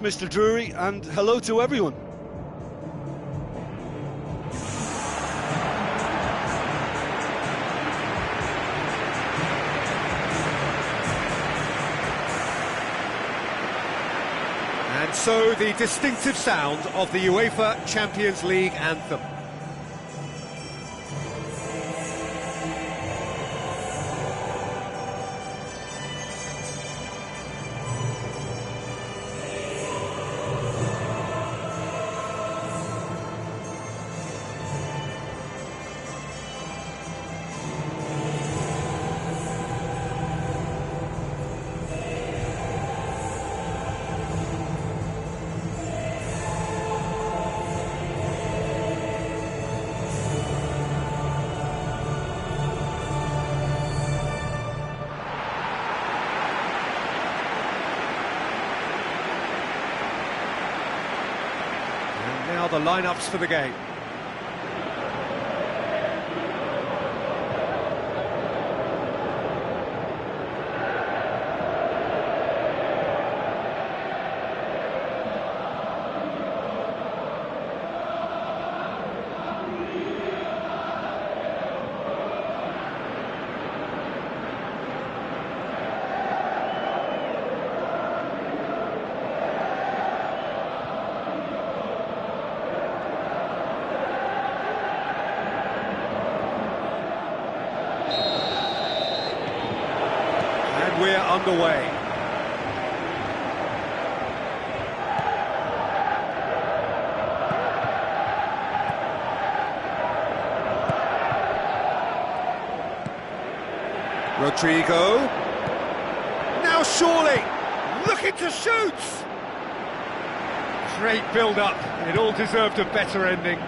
Mr. Drury, and hello to everyone. And so the distinctive sound of the UEFA Champions League anthem. Now the lineups for the game. We're underway. Rodrigo. Now surely, looking to shoot! Great build-up, it all deserved a better ending.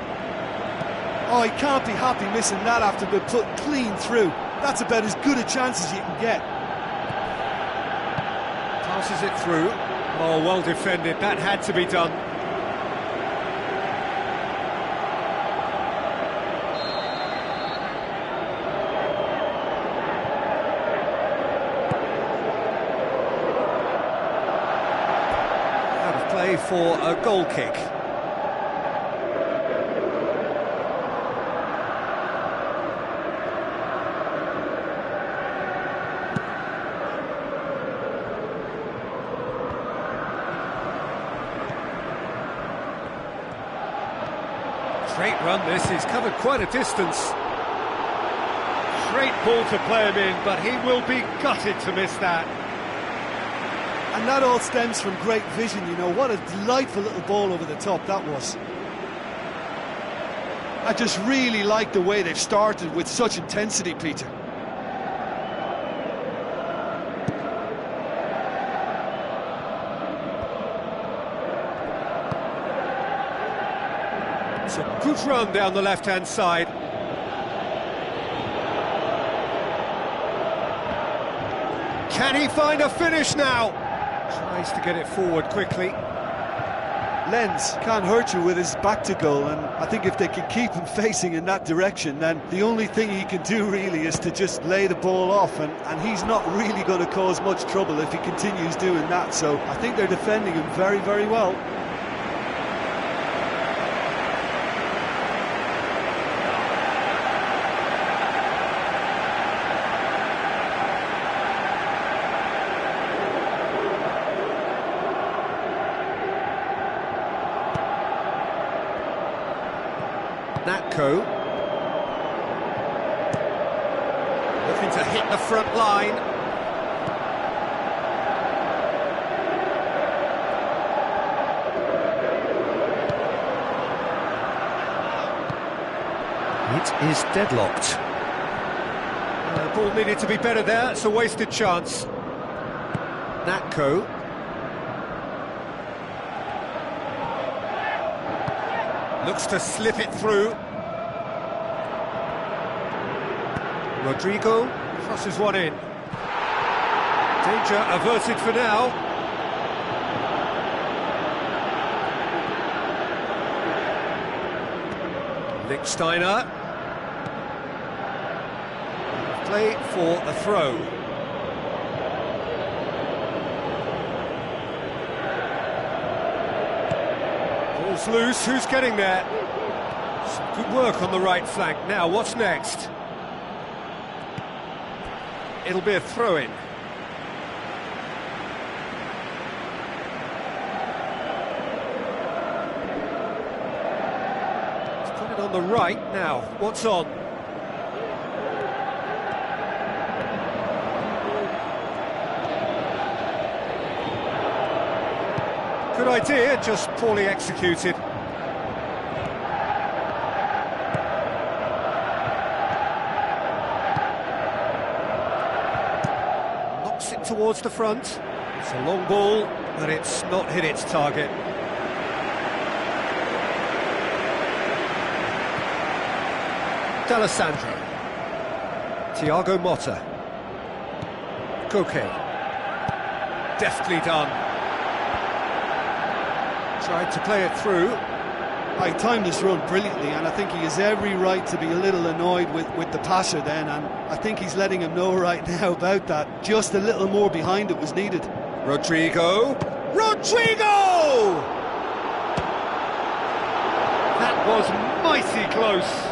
Oh, he can't be happy missing that after being put clean through. That's about as good a chance as you can get. Passes it through. Oh, well defended. That had to be done. Out of play for a goal kick. Great run this, he's covered quite a distance. Great ball to play him in, but he will be gutted to miss that. And that all stems from great vision, you know. What a delightful little ball over the top that was. I just really like the way they've started with such intensity, Peter. It's a good run down the left-hand side. Can he find a finish now? Tries to get it forward quickly. Lenz can't hurt you with his back to goal, and I think if they can keep him facing in that direction, then the only thing he can do really is to just lay the ball off, and he's not really going to cause much trouble if he continues doing that. So I think they're defending him very, very well. Natko. Looking to hit the front line. It is deadlocked. The ball needed to be better there, it's a wasted chance. Natko. Looks to slip it through. Rodrigo crosses one in. Danger averted for now. Lichtsteiner. Play for a throw. Ball's loose, who's getting there? Some good work on the right flank. Now, what's next? It'll be a throw-in. He's put it on the right. Now, what's on? Good idea, just poorly executed. Knocks it towards the front. It's a long ball, but it's not hit its target. D'Alessandro. Thiago Motta. Koke. Deftly done. Tried to play it through. I timed this run brilliantly, and I think he has every right to be a little annoyed with the passer then, and I think he's letting him know right now about that. Just a little more behind it was needed. Rodrigo! Rodrigo! That was mighty close.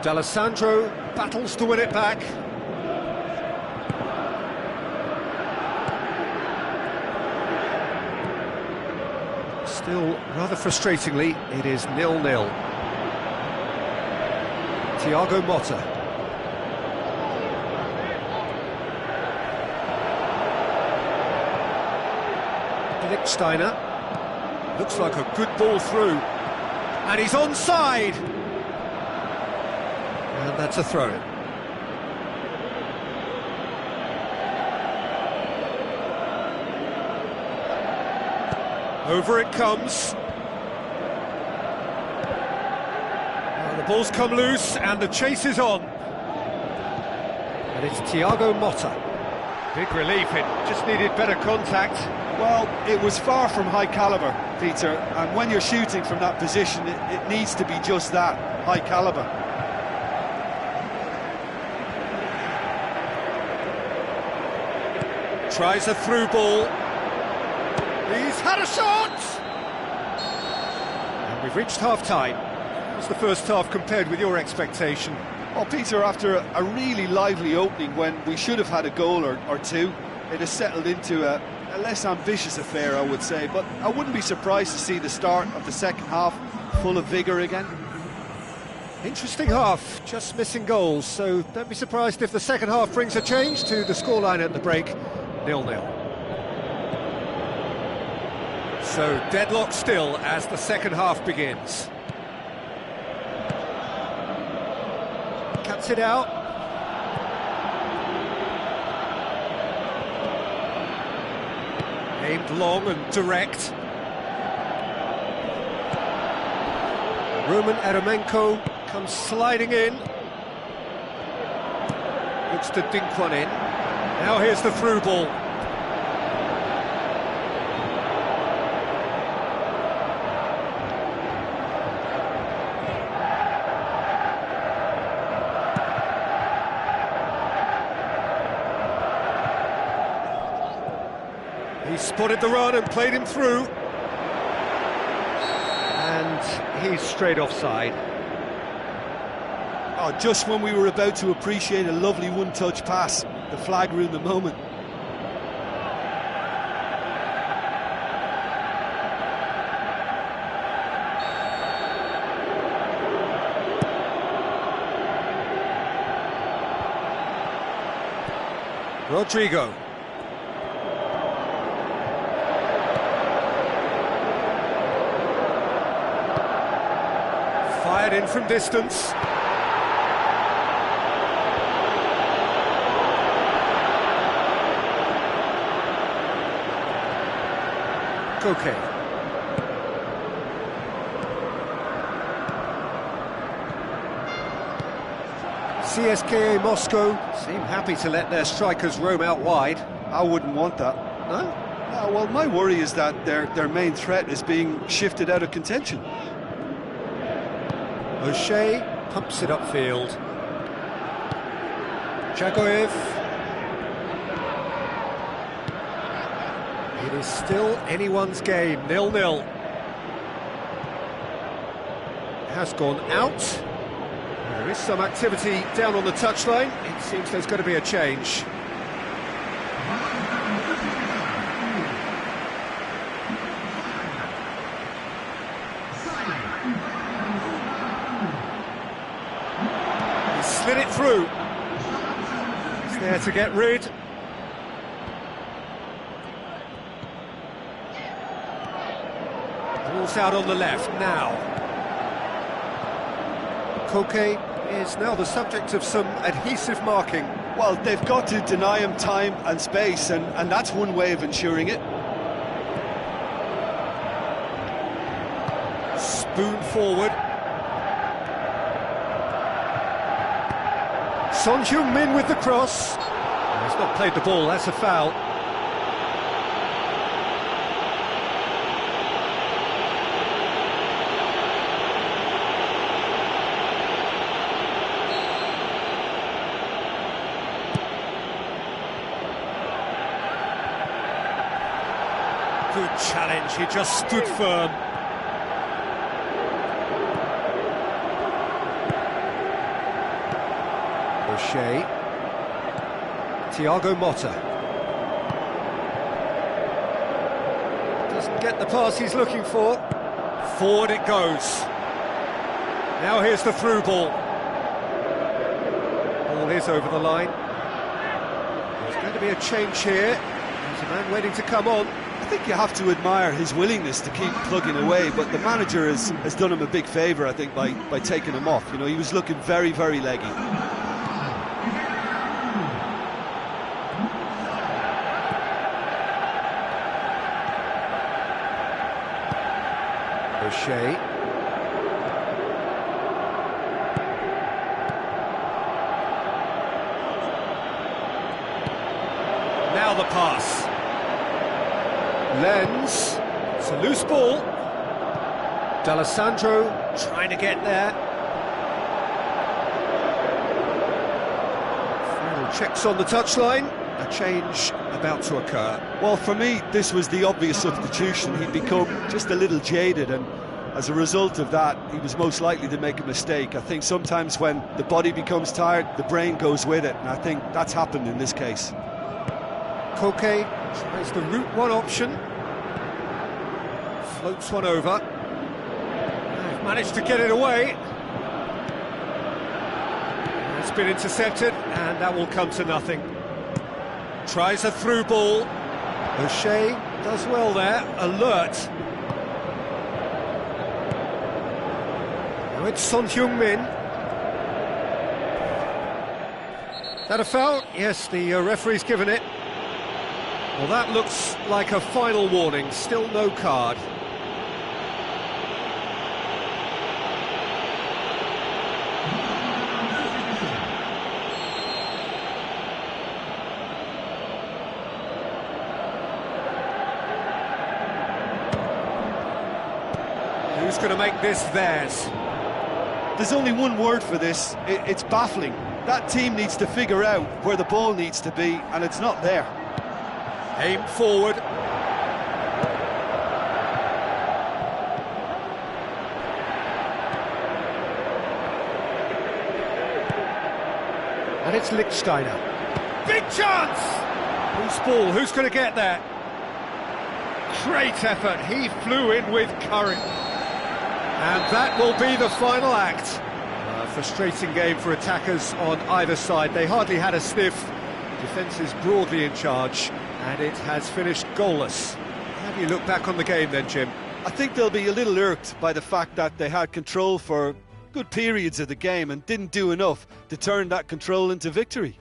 D'Alessandro battles to win it back. Still, rather frustratingly, it is 0-0. Thiago Motta. Steiner. Looks like a good ball through. And he's onside! And that's a throw-in. Over it comes. The ball's come loose and the chase is on. And it's Thiago Motta. Big relief, it just needed better contact. Well, it was far from high calibre, Peter, and when you're shooting from that position, it needs to be just that, high calibre. Tries a through ball. He's had a shot! And we've reached half-time. How's the first half compared with your expectation? Well, Peter, after a really lively opening when we should have had a goal or two, it has settled into a less ambitious affair, I would say, but I wouldn't be surprised to see the start of the second half full of vigour again. Interesting half, just missing goals, so don't be surprised if the second half brings a change to the scoreline at the break, 0-0. So deadlock still as the second half begins. Cuts it out. Aimed long and direct. Roman Eremenko comes sliding in. Looks to dink one in. Now here's the through ball. He spotted the run and played him through. And he's straight offside. Oh, just when we were about to appreciate a lovely one-touch pass, the flag ruined the moment. Rodrigo. Fired in from distance. Koke. CSKA Moscow seem happy to let their strikers roam out wide. I wouldn't want that. No? Well, my worry is that their main threat is being shifted out of contention. O'Shea pumps it upfield. Jagoev. It is still anyone's game, 0-0. Has gone out. There is some activity down on the touchline. It seems there's going to be a change. He slid it through. He's there to get rid. Ball's out on the left now. Koke is now the subject of some adhesive marking. Well, they've got to deny him time and space, and that's one way of ensuring it. Spoon forward. Son Heung-min with the cross. He's not played the ball, that's a foul. Good challenge, he just stood firm. O'Shea. Thiago Motta. Doesn't get the pass he's looking for. Forward it goes. Now here's the through ball. Ball is over the line. There's going to be a change here. There's a man waiting to come on. I think you have to admire his willingness to keep plugging away, but the manager has done him a big favour, I think, by taking him off. You know, he was looking very, very leggy. O'Shea. Now the pass. Lenz. It's a loose ball. D'Alessandro trying to get there. Final checks on the touchline. A change about to occur. Well, for me, this was the obvious substitution. He'd become just a little jaded, and as a result of that, he was most likely to make a mistake. I think sometimes when the body becomes tired, the brain goes with it, and I think that's happened in this case. Koke tries the route one option. Floats one over. They've managed to get it away. It's been intercepted, and that will come to nothing. Tries a through ball. O'Shea does well there, alert. Now it's Son Heung-min. That a foul? Yes, the referee's given it. Well, that looks like a final warning, still no card. Who's going to make this theirs? There's only one word for this. It's baffling. That team needs to figure out where the ball needs to be, and it's not there. Aim forward. And it's Lichtsteiner. Big chance! Loose ball, who's going to get that? Great effort, he flew in with courage. And that will be the final act. A frustrating game for attackers on either side. They hardly had a sniff. Defence is broadly in charge, and it has finished goalless. How do you look back on the game then, Jim? I think they'll be a little irked by the fact that they had control for good periods of the game and didn't do enough to turn that control into victory.